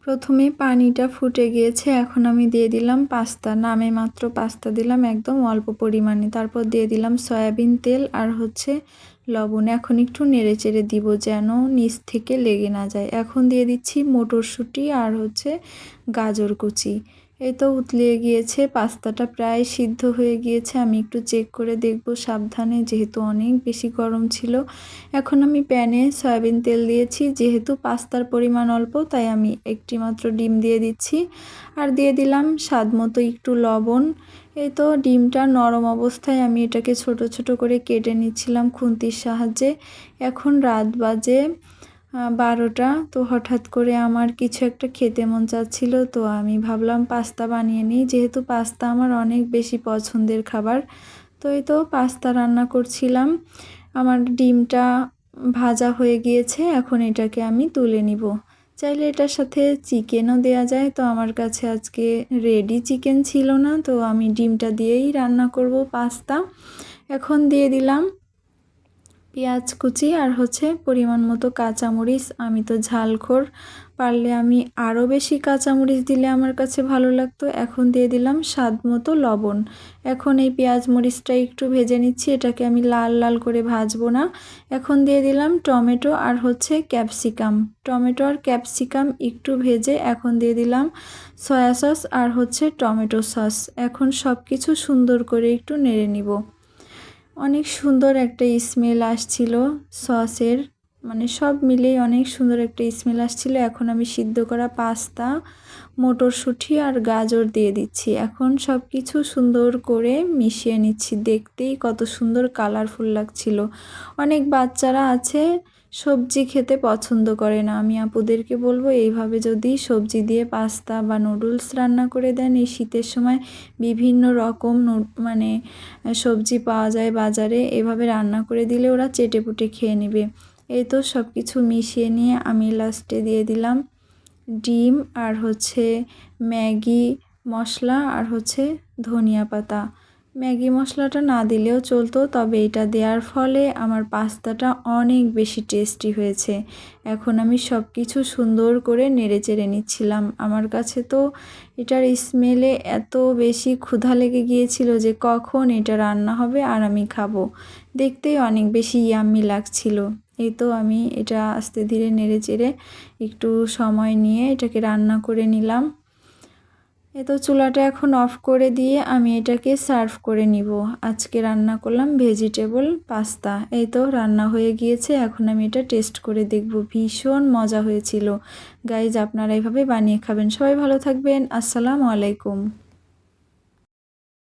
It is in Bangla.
প্রথমে পানিটা ফুটে গিয়েছে, এখন আমি দিয়ে দিলাম পাস্তা। নামে মাত্র পাস্তা দিলাম একদম অল্প পরিমাণে। তারপর দিয়ে দিলাম সয়াবিন তেল আর লবণ। এখন একটু নেড়েচেড়ে দিব যেন নিচ থেকে লেগে না যায়। এখন দিয়ে দিচ্ছি মটরশুঁটি আর গাজর কুচি। এই তো উতলিয়ে গিয়েছে, পাস্তাটা প্রায় সিদ্ধ হয়ে গিয়েছে। আমি একটু চেক করে দেখব সাবধানে, যেহেতু অনেক বেশি গরম ছিল। এখন আমি প্যানে সয়াবিন তেল দিয়েছি, যেহেতু পাস্তার পরিমাণ অল্প তাই আমি একটি মাত্র ডিম দিয়ে দিচ্ছি আর দিয়ে দিলাম স্বাদ মতো একটু লবণ। এই তো ডিমটা নরম অবস্থায় আমি এটাকে ছোট ছোট করে কেটে নিচ্ছিলাম খুন্তির সাহায্যে। এখন রাত বাজে 12টা। তো হঠাৎ করে আমার কিছু একটা খেতে মন চাচ্ছিল, তো আমি ভাবলাম পাস্তা বানিয়ে নিই, যেহেতু পাস্তা আমার অনেক বেশি পছন্দের খাবার। তো এই তো পাস্তা রান্না করছিলাম। আমার ডিমটা ভাজা হয়ে গিয়েছে, এখন এটাকে আমি তুলে নিব। চাইলে এটার সাথে চিকেনও দেয়া যায়, তো আমার কাছে আজকে রেডি চিকেন ছিল না, তো আমি ডিমটা দিয়েই রান্না করব পাস্তা। এখন দিয়ে দিলাম পেঁয়াজ কুচি আর পরিমাণ মতো কাঁচামরিচ। আমি তো ঝালখোর, পারলে আমি আরও বেশি কাঁচামরিচ দিলে আমার কাছে ভালো লাগতো। এখন দিয়ে দিলাম স্বাদ মতো লবণ। এখন এই পেঁয়াজ মরিচটা একটু ভেজে নিচ্ছি, এটাকে আমি লাল লাল করে ভাজবো না। এখন দিয়ে দিলাম টমেটো আর ক্যাপসিকাম। টমেটো আর ক্যাপসিকাম একটু ভেজে এখন দিয়ে দিলাম সয়া সস আর টমেটো সস। এখন সব কিছু সুন্দর করে একটু নেড়ে নিব। অনেক সুন্দর একটা স্মেল আসছিল সসের, মানে সব মিলেই অনেক সুন্দর একটা স্মেল আসছিল। এখন আমি সিদ্ধ করা পাস্তা, মটরশুঁটি আর গাজর দিয়ে দিচ্ছি। এখন সব কিছু সুন্দর করে মিশিয়ে নিচ্ছি। দেখতেই কত সুন্দর কালারফুল লাগছিল। অনেক বাচ্চারা আছে সবজি খেতে পছন্দ করে না। আমি আপুদেরকে বলবো এইভাবে যদি সবজি দিয়ে পাস্তা বা নুডলস রান্না করে দেন, এই শীতের সময় বিভিন্ন রকম মানে সবজি পাওয়া যায় বাজারে, এভাবে রান্না করে দিলে ওরা চেটেপুটে খেয়ে নেবে। এই তো সব কিছু মিশিয়ে নিয়ে আমি লাস্টে দিয়ে দিলাম ডিম আর ম্যাগি মশলা আর ধনিয়া পাতা। ম্যাগি মশলাটা না দিলেও চলতো, তবে এটা দেওয়ার ফলে আমার পাস্তাটা অনেক বেশি টেস্টি হয়েছে। এখন আমি সব কিছু সুন্দর করে নেড়েচেড়ে নিচ্ছিলাম। আমার কাছে তো এটার স্মেলে এত বেশি ক্ষুধা লেগে গিয়েছিল যে কখন এটা রান্না হবে আর আমি খাবো। দেখতেই অনেক বেশি ইয়াম্মি লাগছিল। এই তো আমি এটা আস্তে ধীরে নেড়েচেড়ে একটু সময় নিয়ে এটাকে রান্না করে নিলাম। এই তো চুলাটা এখন অফ করে দিয়ে আমি এটাকে সার্ভ করে নিব। আজকে রান্না করলাম ভেজিটেবল পাস্তা। এই তো রান্না হয়ে গিয়েছে, এখন আমি এটা টেস্ট করে দেখব। ভীষণ মজা হয়েছিল। গাইজ, আপনারা এইভাবে বানিয়ে খাবেন। সবাই ভালো থাকবেন। আসসালামু আলাইকুম।